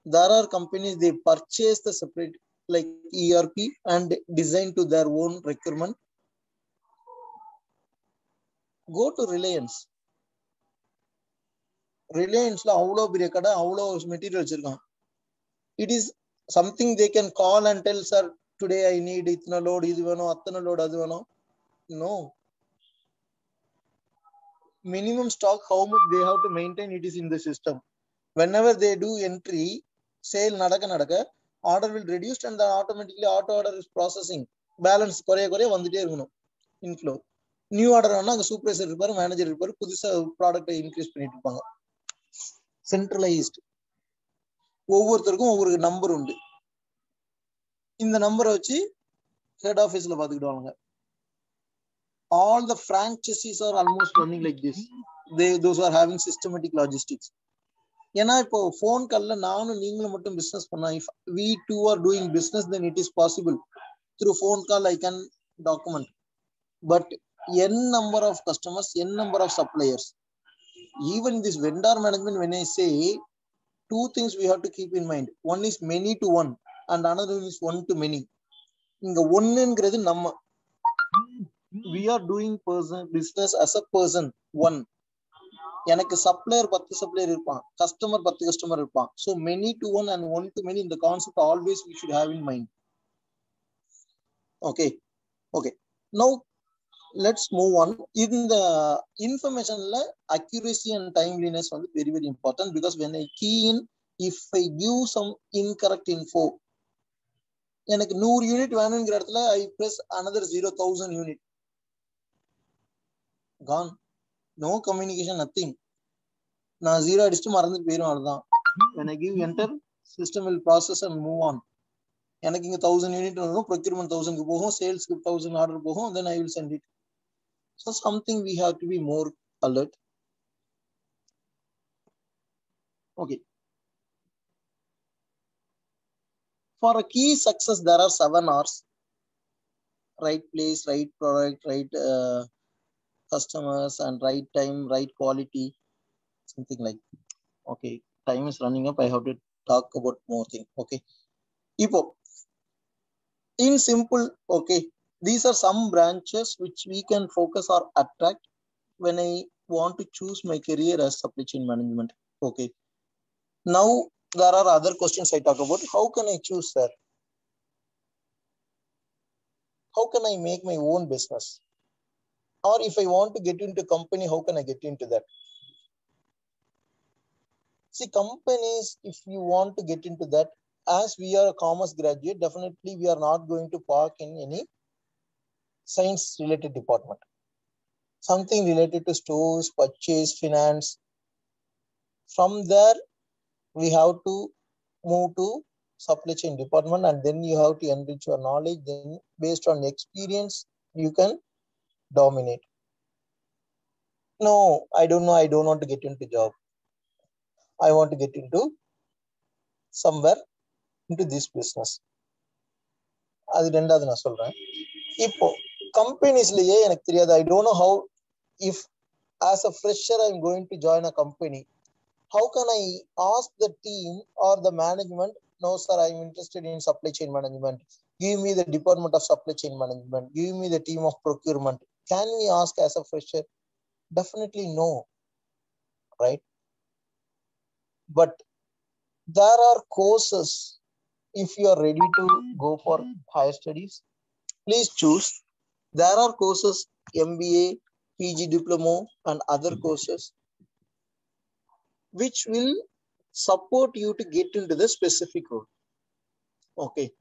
There are companies, they purchase the separate like ERP and design to their own requirement. Go to Reliance. Reliance la avlo periya kada avlo material vechirukanga. It is something they can call and tell, sir, today I need itna load, idu veno, attana load, adu veno. No. Minimum stock, how much they have to maintain, it is in the system. Whenever they do entry, sale nadaka, order will reduce and then automatically auto order is processing. Balance koreya vandite irukonu. Inflow. New order ana anga supervisor irupar, manager irupar, pudisa product increase பண்ணிட்டு இருப்பாங்க. Centralized. ஒவ்வொருத்தருக்கும் ஒவ்வொரு number உண்டு. இந்த நம்பரை வச்சு head ஆபீஸ்ல பாத்துக்கிடுவாங்க. All the franchises are almost running like this. Those are having systematic logistics. ஏன்னா இப்போ phone callல நானும் நீங்களும் மட்டும் business பண்ணா, if we two are doing business, then it is possible. Through phone call I can document. But n number of customers, n number of suppliers. Even this vendor management, when I say, two things we have to keep in mind. One is many to one and another is one to many. Inga one engradhu namma. We are doing business as a person, one. எனக்கு supplier 10 supplier இருப்பான், customer 10 customer இருப்பான். So many to one and one to many, in the concept always we should have in mind. Okay. Now let's move on. In the information, accuracy and timeliness are very, very important, because when I key in, if I give some incorrect info, எனக்கு 100 unit வேணும்ங்கிற இடத்துல I press another 0,000 unit. Gone. No communication, nothing. நான் 0 அடிச்சுட்டு மறந்துட்டு போயிடும், அவ்வளவுதான். When I give enter, system will process and move on. எனக்கு இங்க 1000 unit வரும், procurement 1000 க்கு போகும், sales க்கு 1000 order போகும், then I will send it. So something we have to be more alert. Okay. For a key success, there are 7 R's. Right place, right product, right customers, and right time, right quality. Something like that. Okay. Time is running up. I have to talk about more things. Okay. Ipo. In simple, okay. These are some branches which we can focus or attract when I want to choose my career as supply chain management. Okay. Now there are other questions I talk about. How can I choose, sir? How can I make my own business? Or if I want to get into a company, how can I get into that? See, companies, if you want to get into that, as we are a commerce graduate, definitely we are not going to park in any science related department. Something related to stores, purchase, finance. From there, we have to move to supply chain department, and then you have to enrich your knowledge. Then based on experience, you can dominate. No, I don't know. I don't want to get into job. I want to get into somewhere into this business. அது ரெண்டாவது நான் சொல்றேன். இப்போ கம்பெனிஸ்லயே எனக்கு தெரியாது. I don't know how, if as a fresher I'm going to join a company, how can I ask the team or the management, no sir, I'm interested in supply chain management, give me the department of supply chain management, give me the team of procurement. Can we ask as a fresher? Definitely no, right? But there are courses. If you are ready to go for higher studies, please choose. There are courses, MBA, PG diploma, and other courses which will support you to get into the specific role. Okay.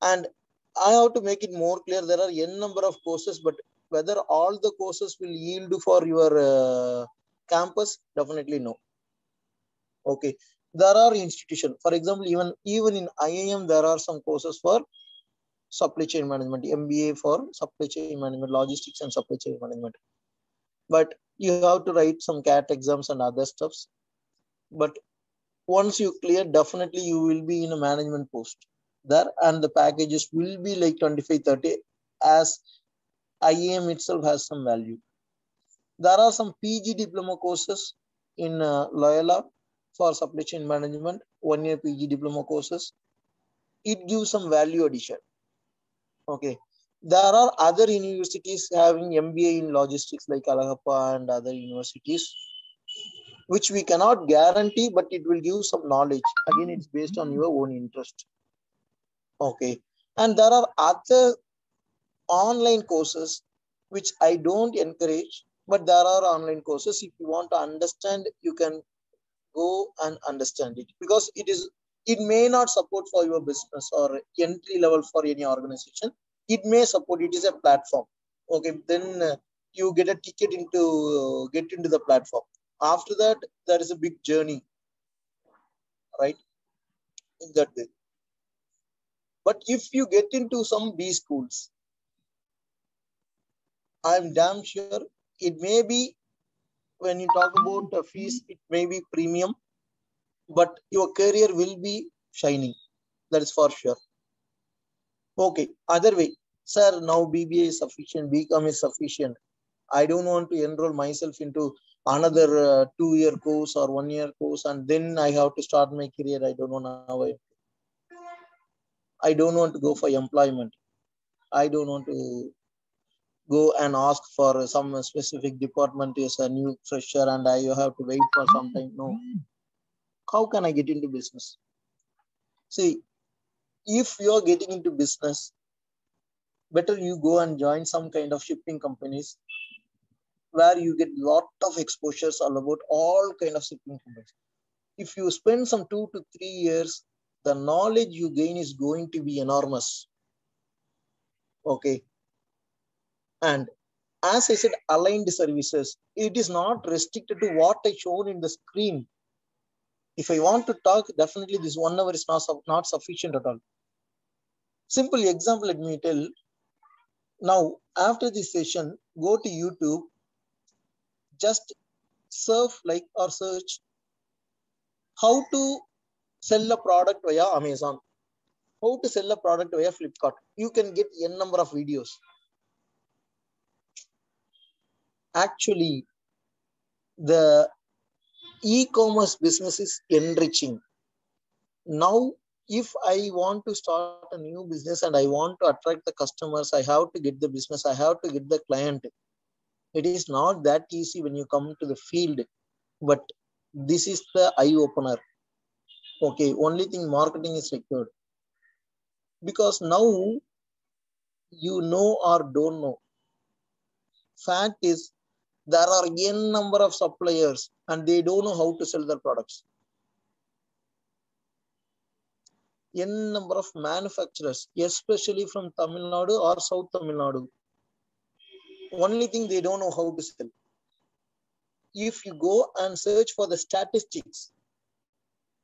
And I have to make it more clear. There are n number of courses, but whether all the courses will yield for your campus, definitely no. Okay. There are institutions. For example, even in IIM, there are some courses for supply chain management, MBA for supply chain management, logistics and supply chain management. But you have to write some CAT exams and other stuffs. But once you clear, definitely you will be in a management post there, and the packages will be like 25-30, as IIM itself has some value. There are some PG diploma courses in Loyola for supply chain management, 1 year PG diploma courses. It gives some value addition. Okay. There are other universities having MBA in logistics like Alagappa and other universities, which we cannot guarantee, but it will give some knowledge. Again, it's based on your own interest. Okay. And there are other online courses, which I don't encourage, but there are online courses. If you want to understand, you can go and understand it, because it may not support for your business or entry level for any organization. It may support, it is a platform. Okay. Then you get a ticket get into the platform. After that, there is a big journey, right? In that way. But if you get into some B schools, I'm damn sure it may be, when you talk about fees, it may be premium, but your career will be shining. That is for sure. Okay. Other way, sir, now BBA is sufficient, BCom is sufficient. I don't want to enroll myself into another 2-year course or 1-year course, and then I have to start my career. I don't know how I don't want to go for employment. I don't want to go and ask for some specific department is a new fresher and I have to wait for some time. No. How can I get into business? See, if you are getting into business, better you go and join some kind of shipping companies where you get lot of exposures all about all kind of shipping companies. If you spend some 2 to 3 years, the knowledge you gain is going to be enormous. Okay. And as I said, aligned services, it is not restricted to what I shown in the screen. If I want to talk, definitely this 1 hour is not sufficient at all. Simple example, let me tell. Now, after this session, go to YouTube, just surf like or search how to sell a product via Amazon, how to sell a product via Flipkart. You can get n number of videos. Actually, the e-commerce business is enriching. Now, if I want to start a new business and I want to attract the customers, I have to get the business, I have to get the client. It is not that easy when you come to the field, but this is the eye opener. Okay, only thing, marketing is required. Because now you know or don't know. Fact is, there are n number of suppliers and they don't know how to sell their products. N number of manufacturers, especially from Tamil Nadu or South Tamil Nadu. Only thing, they don't know how to sell. If you go and search for the statistics,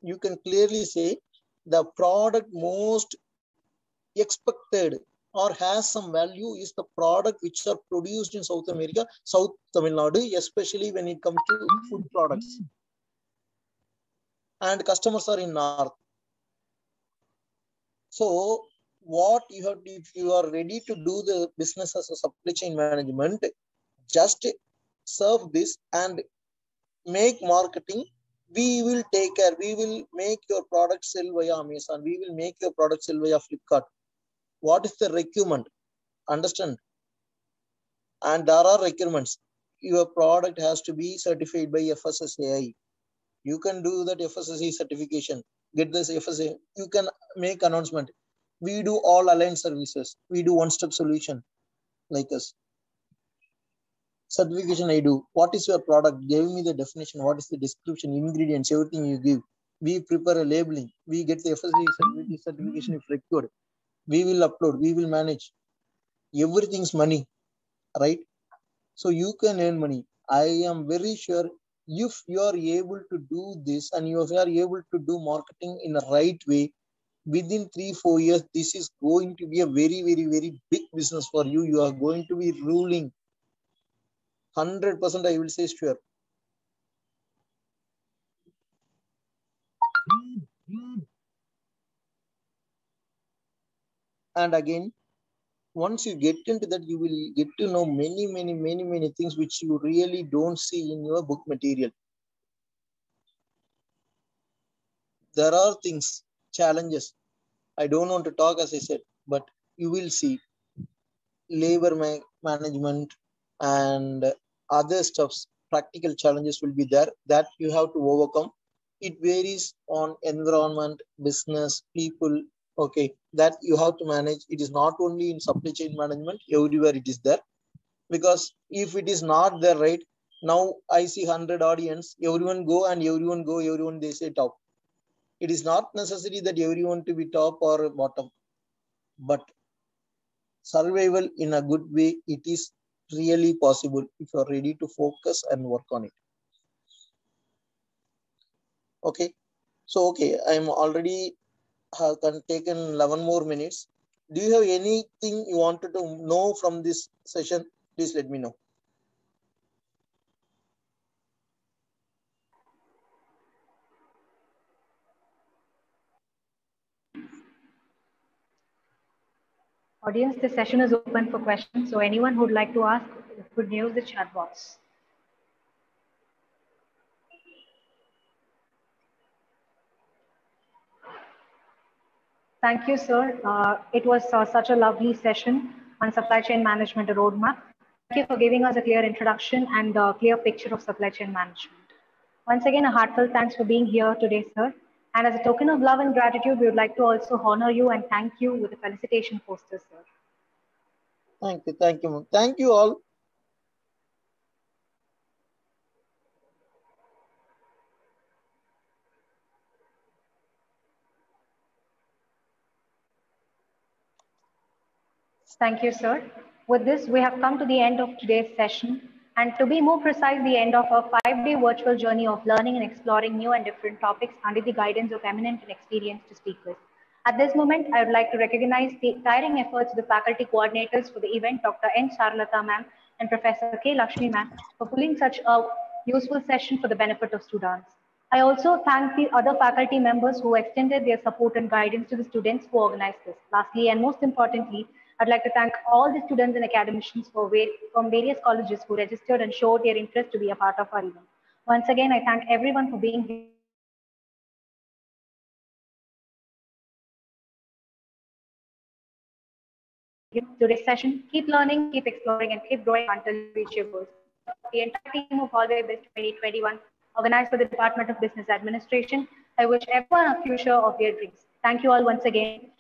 you can clearly say the product most expected or has some value is the product which are produced in South America, South Tamil Nadu, especially when it comes to food products. And customers are in North. So what you have to, if you are ready to do the business as a supply chain management, just serve this and make marketing. We will take care. We will make your product sell via Amazon. We will make your product sell via Flipkart. What is the requirement? Understand? And there are requirements. Your product has to be certified by FSSAI. You can do that FSSAI certification. Get this FSSAI. You can make announcement. We do all aligned services. We do one-step solution like us. Certification I do. What is your product? Give me the definition. What is the description, ingredients, everything you give. We prepare a labeling. We get the FSC certification if required. We will upload. We will manage. Everything's money, right? So you can earn money. I am very sure if you are able to do this and you are able to do marketing in the right way, within 3-4 years, this is going to be a very, very, very big business for you. You are going to be ruling 100%, I will say sure. And again, once you get into that, you will get to know many things which you really don't see in your book material. There are things, challenges. I don't want to talk, as I said, but you will see labor management and other stuffs, practical challenges will be there that you have to overcome. It varies on environment, business, people, okay, that you have to manage. It is not only in supply chain management, everywhere it is there. Because if it is not there, right, now I see 100 audience, everyone go and everyone go, everyone they say top. It is not necessary that everyone to be top or bottom, but survival in a good way, it is really possible if you are ready to focus and work on it. Okay, so okay, I'm already have taken 11 more minutes. Do you have anything you wanted to know from this session? Please let me know. Audience, the session is open for questions. So anyone who would like to ask could use the chat box. Thank you, sir. It was such a lovely session on supply chain management roadmap. Thank you for giving us a clear introduction and a clear picture of supply chain management. Once again, a heartfelt thanks for being here today, sir. And as a token of love and gratitude, we would like to also honor you and thank you with a felicitation poster, sir. Thank you. Thank you. Thank you all. Thank you, sir. With this, we have come to the end of today's session. And to be more precise, the end of a 5-day virtual journey of learning and exploring new and different topics under the guidance of eminent and experienced speakers. At this moment, I would like to recognize the tiring efforts of the faculty coordinators for the event, Dr. N. Charlata ma'am and Professor K. Lakshmi ma'am, for pulling such a useful session for the benefit of students. I also thank the other faculty members who extended their support and guidance to the students who organized this. Lastly, and most importantly, I'd like to thank all the students and academicians from various colleges who registered and showed their interest to be a part of our event. Once again, I thank everyone for being here. Today's session, keep learning, keep exploring, and keep growing until you reach your goals. The entire team of Hallway Best 2021, organized by the Department of Business Administration, I wish everyone a future of their dreams. Thank you all once again.